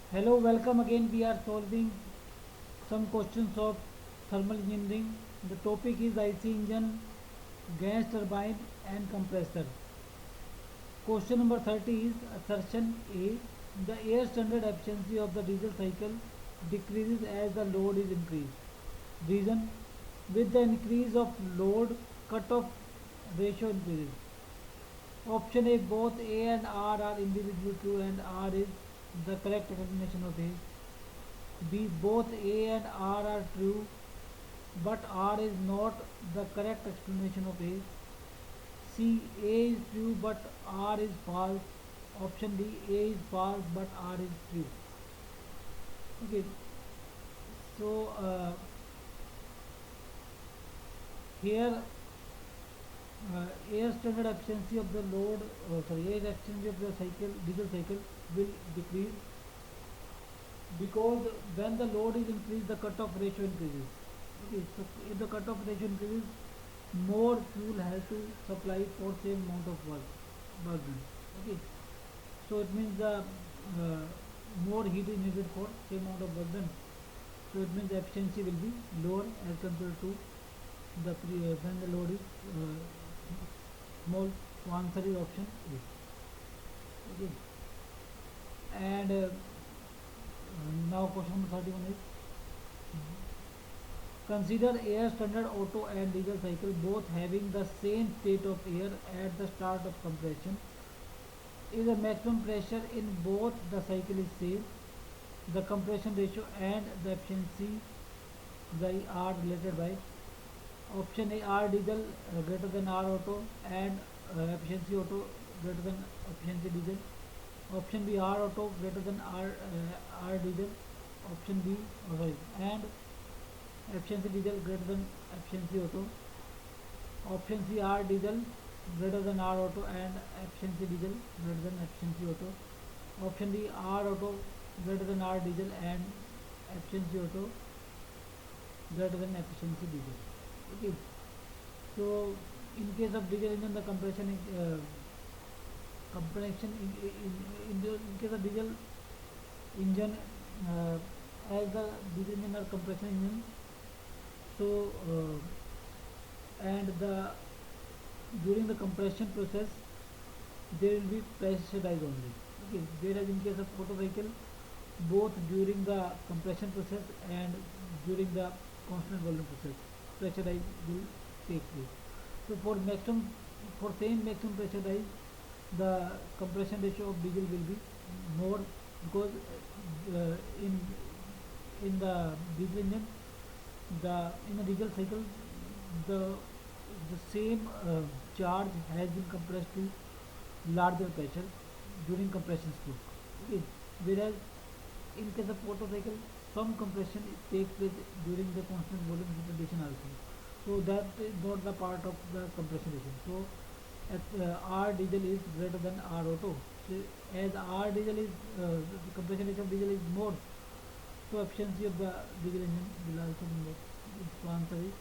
Hello, welcome again. We are solving some questions of thermal engineering. The topic is IC engine, gas turbine and compressor. Question number 30 is assertion A. The air standard efficiency of the diesel cycle decreases as the load is increased. Reason: with the increase of load, cutoff ratio increases. Option A, both A and R are individually true and R is the correct explanation of A. B, both A and R are true but R is not the correct explanation of A. C, A is true but R is false. Option D, A is false but R is true. Okay, so here air standard efficiency of the load, air efficiency of the cycle, diesel cycle will decrease because when the load is increased, the cutoff ratio increases. Okay, so if the cutoff ratio increases, more fuel has to supply for same amount of work done. Okay, so it means the more heat is needed for same amount of work done. So it means the efficiency will be lower as compared to when the load is small. So answer is option A. Okay, and now question number 31 is consider air standard auto and diesel cycle both having the same state of air at the start of compression. If the maximum pressure in both the cycle is same, the compression ratio and the efficiency are related by option A, R diesel greater than R auto and efficiency auto greater than efficiency diesel. Option B, R auto greater than R diesel. Option B, and efficiency diesel greater than efficiency auto. Option C, R diesel greater than R auto and efficiency diesel greater than efficiency auto. Option D, R auto greater than R diesel and efficiency auto greater than efficiency diesel. Okay, so in case of diesel engine, the compression in case of diesel engine, as the diesel engine or compression engine, so and the during the compression process there will be pressurized only. Okay, whereas in case of motorcycle, both during the compression process and during the constant volume process, pressurized will take place. So for same maximum pressurized, the compression ratio of diesel will be more because uh, in in the diesel engine, in the diesel cycle, the the same charge has been compressed to larger pressure during compression stroke. Okay. Whereas in case of motorcycle, some compression takes place during the constant volume heat also. So that is not the part of the compression ratio. So R diesel is greater than R auto. So as R diesel is the compression ratio of diesel is more, so efficiency of the diesel engine will also be more. So answer is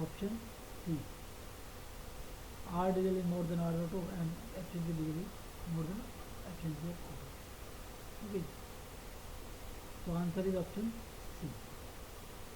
option C. R diesel is more than R auto and efficiency diesel is more than efficiency of auto. Okay. So answer is option